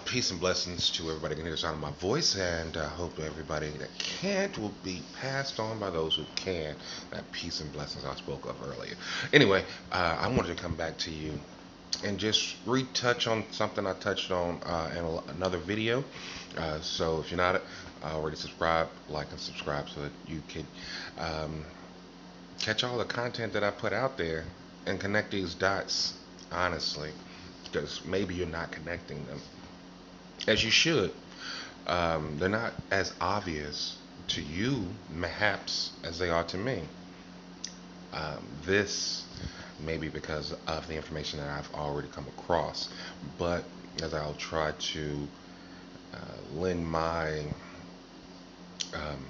Peace and blessings to everybody who can hear the sound of my voice, and I hope everybody that can't will be passed on by those who can. That peace and blessings I spoke of earlier. Anyway, I wanted to come back to you and just retouch on something I touched on in another video. So if you're not already subscribed, like and subscribe so that you can um, catch all the content that I put out there and connect these dots honestly, because maybe you're not connecting them as you should. They're not as obvious to you, perhaps, as they are to me. This may be because of the information that I've already come across, but as I'll try to lend my um,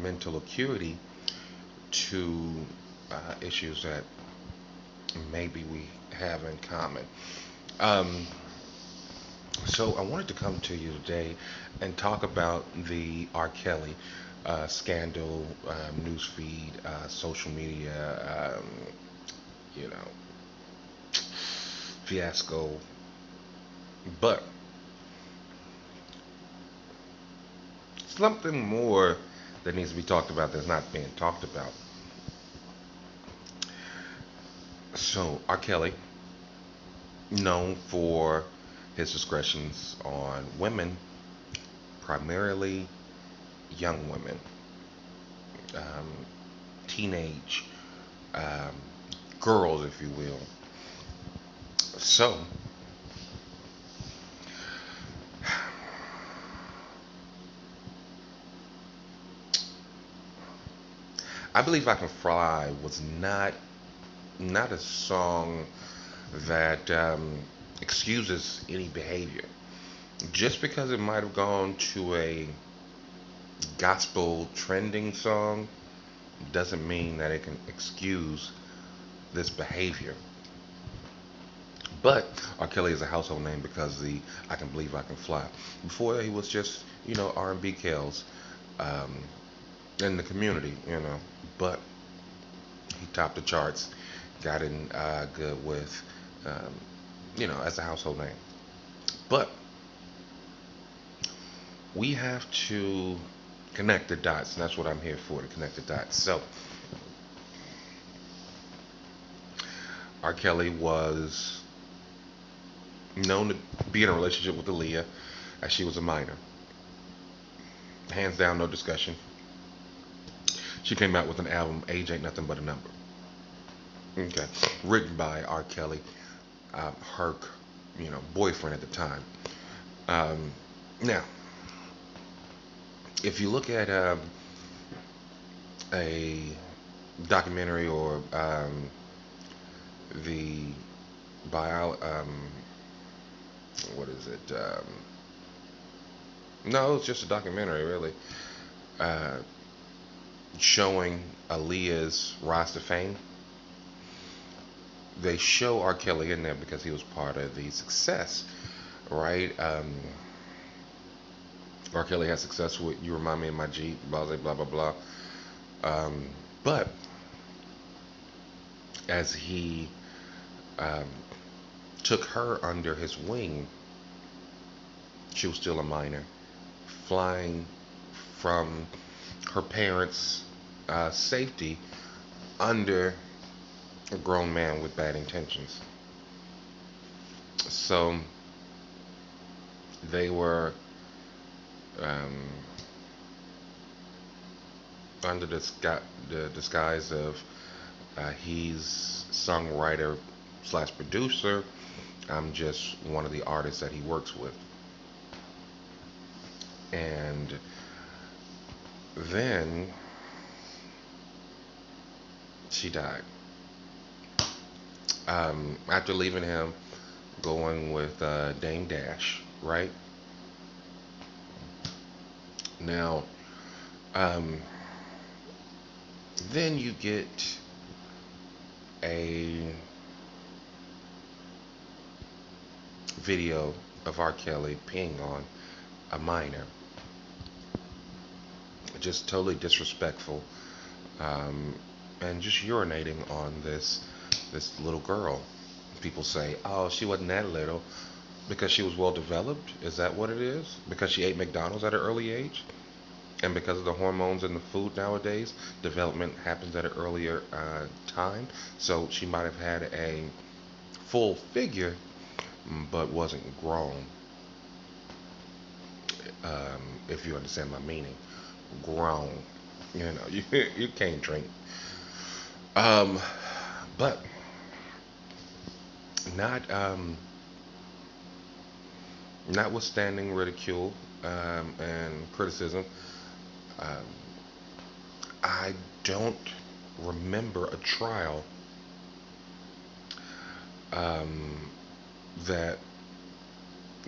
mental acuity to issues that maybe we have in common. Um, So I wanted to come to you today and talk about the R. Kelly scandal, newsfeed, social media, you know, fiasco. But something more that needs to be talked about that's not being talked about. So R. Kelly, known for his discretions on women, primarily young women, um, teenage um, girls, if you will. So I believe I Can Fly was not a song that excuses any behavior. Just because it might have gone to a gospel trending song doesn't mean that it can excuse this behavior. But R. Kelly is a household name because the I Can Believe I Can Fly. Before he was just, R&B Kells um, in the community, But he topped the charts, got in good with, um, as a household name. But we have to connect the dots, and that's what I'm here for, to connect the dots. So, R. Kelly was known to be in a relationship with Aaliyah as she was a minor. Hands down, no discussion. She came out with an album, Age Ain't Nothing But a Number. Okay. Written by R. Kelly, her, boyfriend at the time. Um, Now, if you look at a documentary or the bio, what is it? No, it's just a documentary, really, uh, showing Aaliyah's rise to fame. They show R. Kelly in there because he was part of the success, right? R. Kelly had success with "You Remind Me of My Jeep," blah blah blah blah blah. Um, but as he um, took her under his wing, she was still a minor, flying from her parents' safety under a grown man with bad intentions. So they were um, under the disguise of he's songwriter slash producer. I'm just one of the artists that he works with. And then she died. After leaving him, going with Dame Dash, right? Now, um, then you get a video of R. Kelly peeing on a minor, just totally disrespectful, um, and just urinating on this little girl. People say, "Oh, she wasn't that little." Because she was well developed? Is that what it is? Because she ate McDonald's at an early age? And because of the hormones in the food nowadays, development happens at an earlier time. So she might have had a full figure, but wasn't grown, if you understand my meaning. Grown. You know, you can't drink. Um, but not notwithstanding ridicule and criticism, um, I don't remember a trial um, that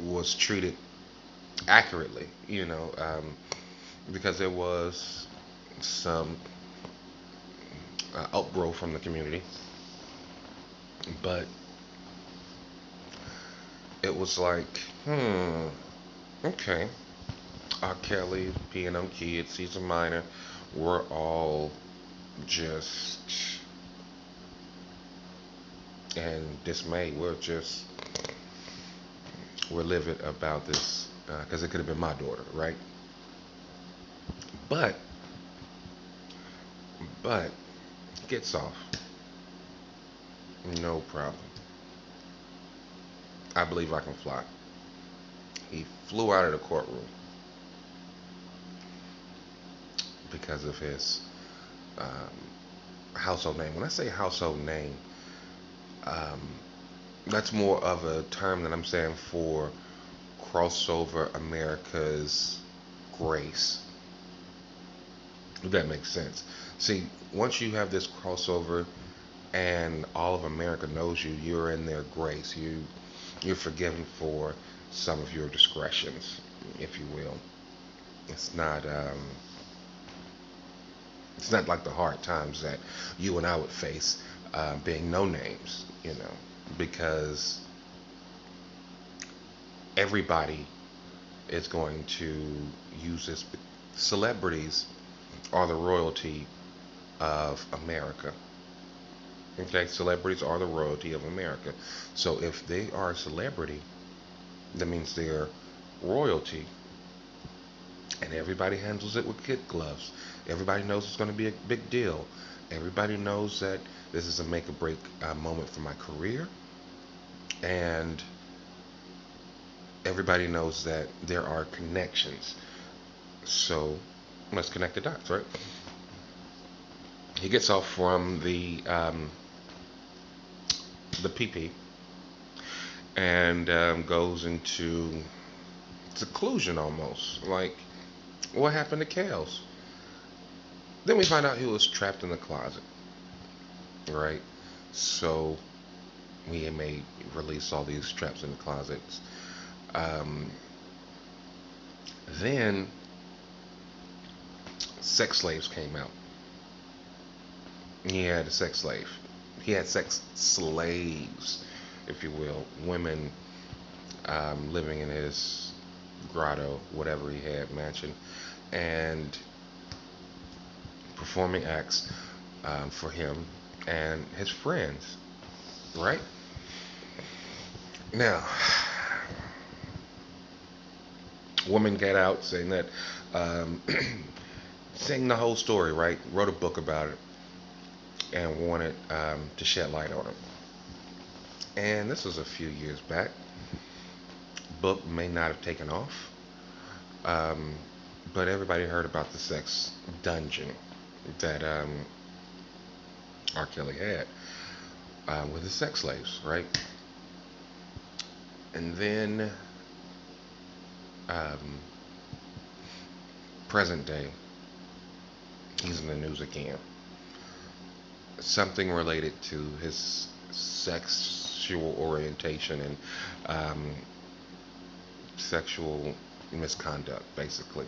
was treated accurately. Because there was some outgrowth from the community, but it was like, okay, R. Kelly, peeing on kids, he's a minor. We're all just and dismayed. We're livid about this because it could have been my daughter, right? But but gets off, no problem. I believe I can fly. He flew out of the courtroom because of his household name. When I say household name, um, that's more of a term that I'm saying for crossover America's grace. If that makes sense. See, once you have this crossover and all of America knows you, you're in their grace. You're forgiven for some of your discretions, if you will. It's not um, it's not like the hard times that you and I would face being no names, because everybody is going to use this. Celebrities are the royalty of America. Okay, celebrities are the royalty of America. So if they are a celebrity, that means they're royalty, and everybody handles it with kid gloves. Everybody knows it's going to be a big deal. Everybody knows that this is a make or break moment for my career, and everybody knows that there are connections. So let's connect the dots, right? He gets off from the PP and goes into seclusion almost. Like, what happened to Kales? Then we find out he was trapped in the closet, right? So we may release all these traps in the closets. Um, then sex slaves came out. He had a sex slave. He had sex slaves, if you will, women living in his grotto, whatever he had, mansion, and performing acts for him and his friends, right? Now, woman got out saying that, um, saying the whole story, right? Wrote a book about it and wanted to shed light on it. And this was a few years back. Book may not have taken off, um, but everybody heard about the sex dungeon that R. Kelly had with his sex slaves, right? And then um, present day, he's in the news again. Something related to his sexual orientation and um, sexual misconduct, basically.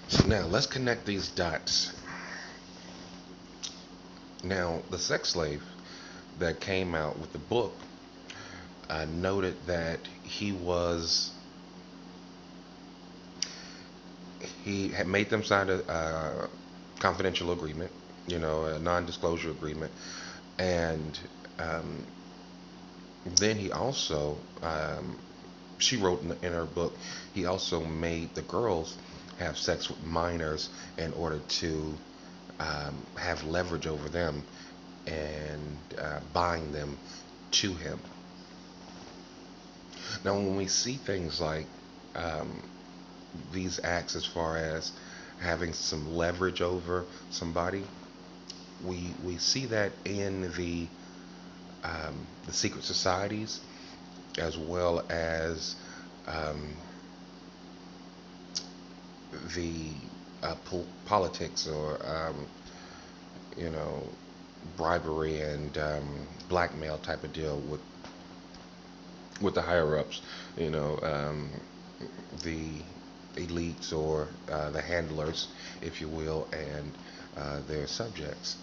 So now let's connect these dots. Now, the sex slave that came out with the book noted that he had made them sign a confidential agreement, a non-disclosure agreement, and um, Then he also, she wrote in her book, he also made the girls have sex with minors in order to have leverage over them and bind them to him. Now, when we see things like um, these acts, as far as having some leverage over somebody, we see that in the secret societies, as well as um, the politics, or you know, bribery and blackmail type of deal with the higher ups, you know, the elites, or the handlers, if you will, and their subjects.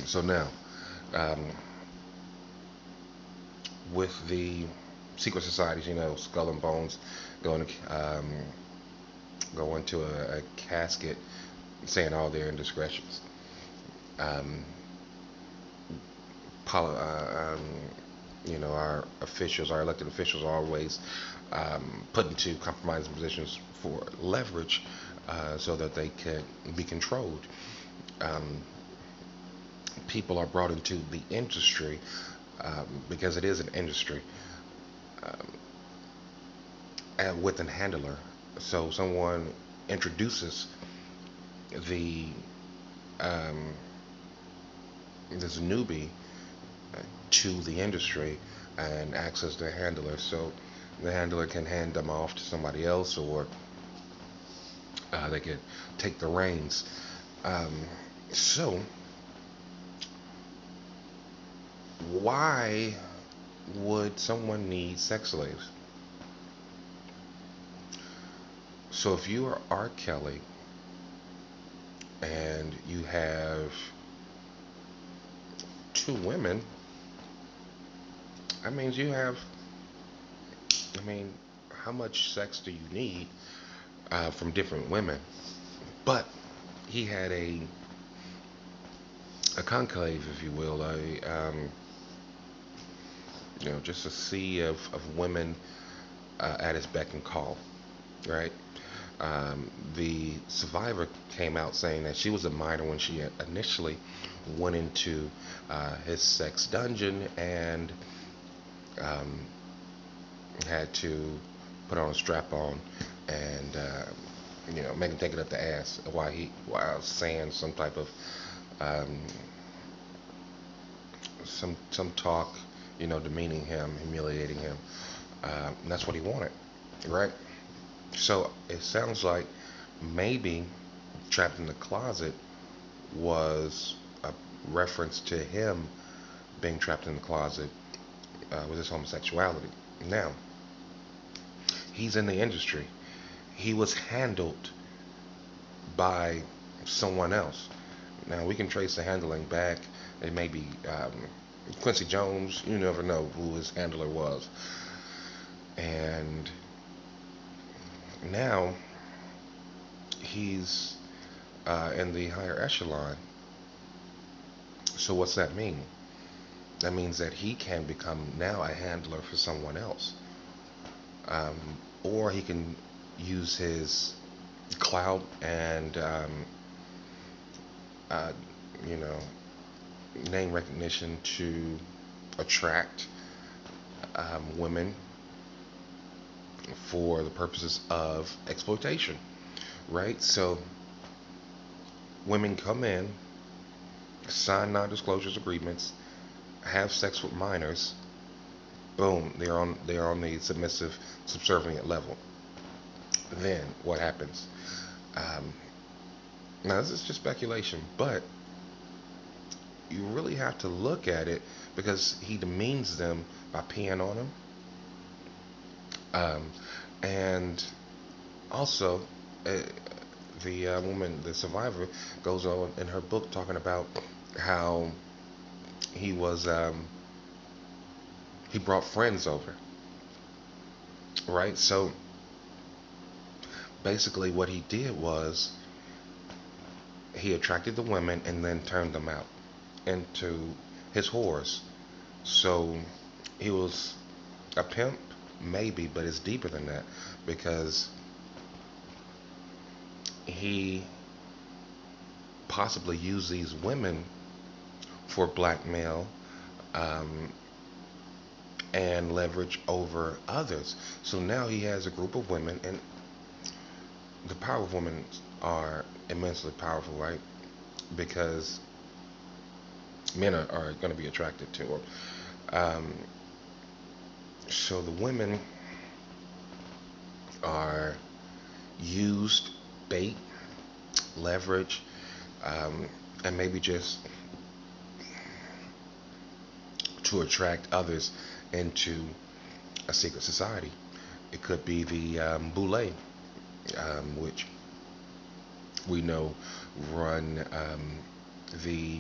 So now, um, with the secret societies, you know, Skull and Bones going to go into a casket, saying all their indiscretions. Um, poli- uh, um, you know, our officials, our elected officials, are always put into compromising positions for leverage, so that they can be controlled. Um, People are brought into the industry, because it is an industry, um, with a handler. So someone introduces the um, this newbie to the industry and acts as their handler. So the handler can hand them off to somebody else, or they could take the reins. Um, so why would someone need sex slaves? So if you are R. Kelly and you have two women, that means you have, I mean, how much sex do you need from different women? But he had a conclave, if you will, just a sea of women at his beck and call, right? The survivor came out saying that she was a minor when she initially went into his sex dungeon, and um, had to put on a strap on, and make him take it up the ass while saying some type of um, some talk, demeaning him, humiliating him. And that's what he wanted, right? So it sounds like maybe Trapped in the Closet was a reference to him being trapped in the closet with his homosexuality. Now, he's in the industry. He was handled by someone else. Now, we can trace the handling back. It may be Quincy Jones. You never know who his handler was. And now he's in the higher echelon. So what's that mean? That means that he can become now a handler for someone else, um, or he can use his clout and uh, you know name recognition to attract women for the purposes of exploitation, right? So women come in, sign non-disclosures agreements, have sex with minors. Boom, they're on the submissive, subservient level. Then what happens? Um, Now this is just speculation, but you really have to look at it, because he demeans them by peeing on them, um, and also uh, the woman, the survivor, goes on in her book talking about how he was he brought friends over, right? So basically, what he did was he attracted the women and then turned them out into his whores, So he was a pimp, maybe, but it's deeper than that because he possibly used these women for blackmail, um, and leverage over others. So now he has a group of women, and the power of women are immensely powerful, right? Because men are going to be attracted to them. Um, so the women are used, bait, leverage, um, and maybe just to attract others into a secret society. It could be the Boule, which we know run the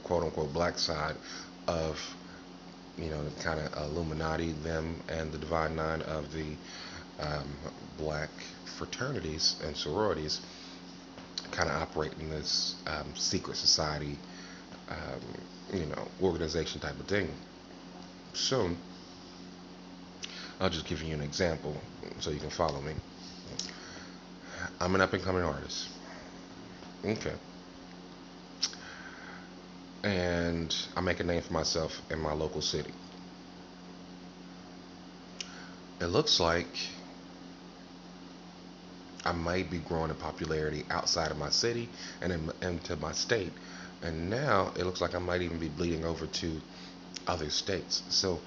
quote unquote black side of the kind of Illuminati, them and the Divine Nine of the um, black fraternities and sororities kind of operate in this secret society, organization type of thing. So I'll just give you an example so you can follow me. I'm an up and coming artist. Okay. And I make a name for myself in my local city. It looks like I might be growing in popularity outside of my city and into my state. And now it looks like I might even be bleeding over to other states. So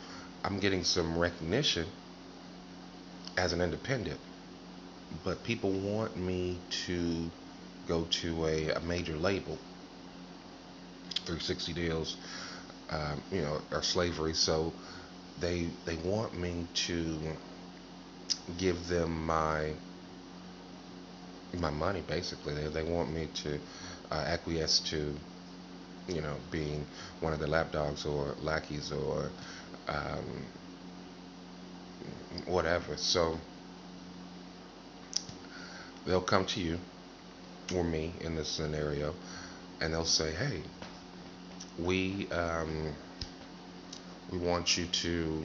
I'm getting some recognition as an independent, but people want me to go to a major label, 360 deals, or slavery. So they want me to give them my money basically. They want me to acquiesce to being one of the lapdogs or lackeys or um, whatever. So they'll come to you or me in this scenario, and they'll say, "Hey, we um, we want you to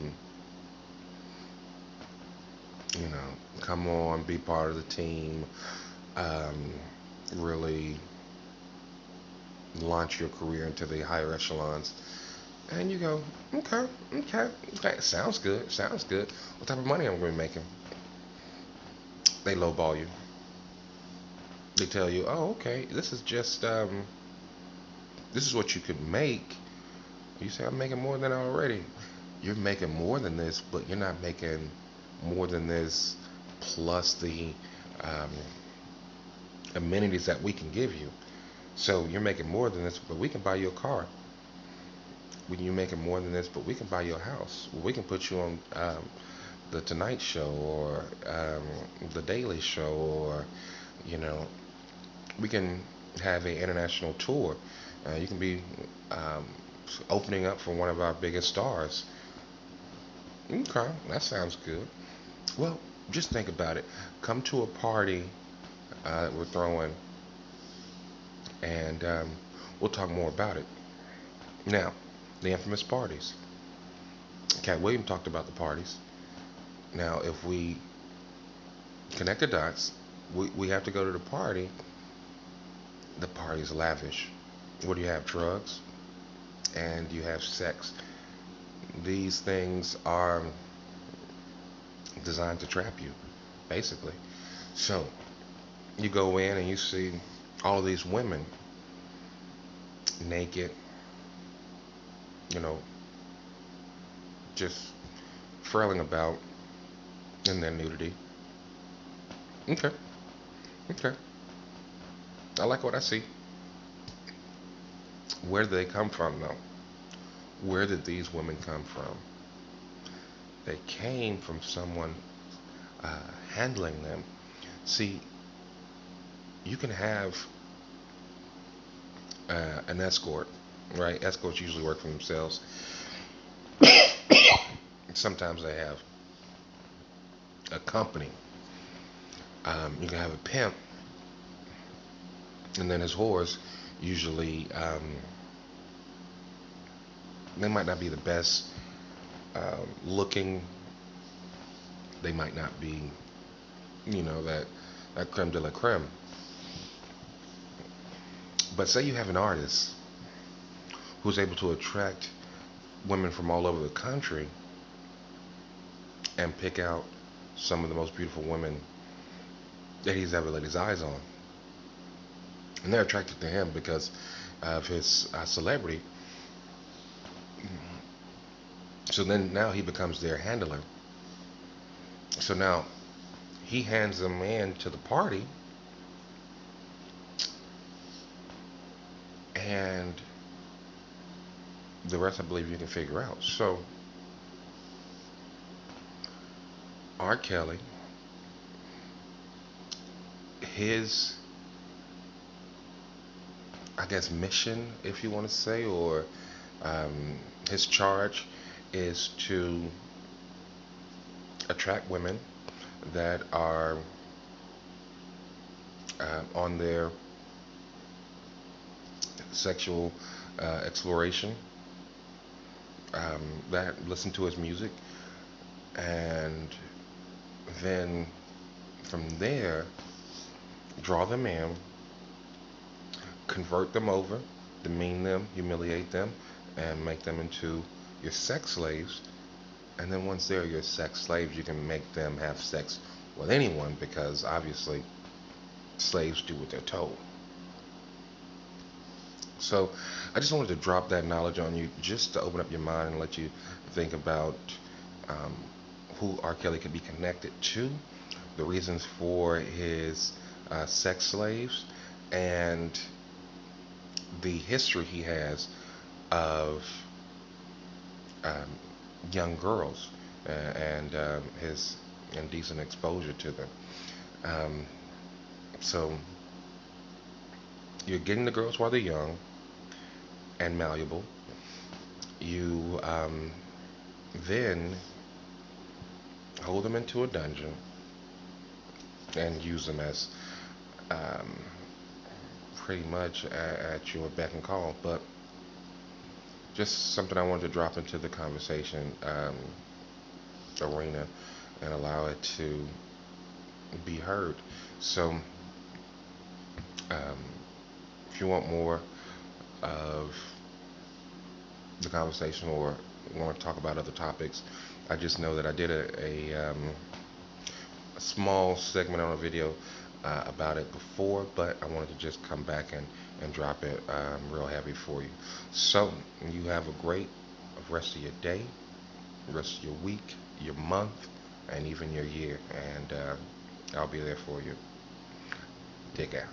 come on, be part of the team, um, really launch your career into the higher echelons." And you go, okay, okay, okay, sounds good, sounds good. What type of money am I going to be making? They lowball you. They tell you, oh, okay, this is what you could make. You say, I'm making more than already. You're making more than this, but you're not making more than this plus the um, amenities that we can give you. So you're making more than this, but we can buy you a car. You're making more than this, but we can buy you a house. We can put you on the Tonight Show or the Daily Show, or you know, we can have an international tour. You can be um, opening up for one of our biggest stars. Okay, that sounds good. Well, just think about it. Come to a party we're throwing, and we'll talk more about it. Now, the infamous parties. Cat William talked about the parties. Now, if we connect the dots, we have to go to the party. The party's lavish. What do you have? Drugs, and you have sex. These things are designed to trap you, basically. So, you go in and you see all of these women naked, you know, just frailing about in their nudity. Okay, okay. I like what I see. Where do they come from, though? Where did these women come from? They came from someone handling them. See, you can have an escort, right? Escorts usually work for themselves. Sometimes they have a company. You can have a pimp, and then his whores usually They might not be the best looking. They might not be, that creme de la creme. But say you have an artist who's able to attract women from all over the country and pick out some of the most beautiful women that he's ever laid his eyes on. And they're attracted to him because of his celebrity. So then now he becomes their handler. So now he hands them in to the party, and the rest I believe you can figure out. So R. Kelly, his, I guess, mission, if you want to say, or his charge is to attract women that are on their sexual exploration, that listen to his music, and then from there draw them in, convert them over, demean them, humiliate them, and make them into your sex slaves. And then once they're your sex slaves, you can make them have sex with anyone because obviously slaves do what they're told. So I just wanted to drop that knowledge on you just to open up your mind and let you think about um, who R. Kelly could be connected to, the reasons for his sex slaves, and the history he has of um, young girls and his indecent exposure to them. Um, so you're getting the girls while they're young and malleable. You then hold them into a dungeon and use them as um, pretty much at your beck and call. But just something I wanted to drop into the conversation arena and allow it to be heard. So, um, if you want more of the conversation or want to talk about other topics, I just know that I did a small segment on a video about it before, but I wanted to just come back and drop it real heavy for you. So, you have a great rest of your day, rest of your week, your month, and even your year. And I'll be there for you. Take care.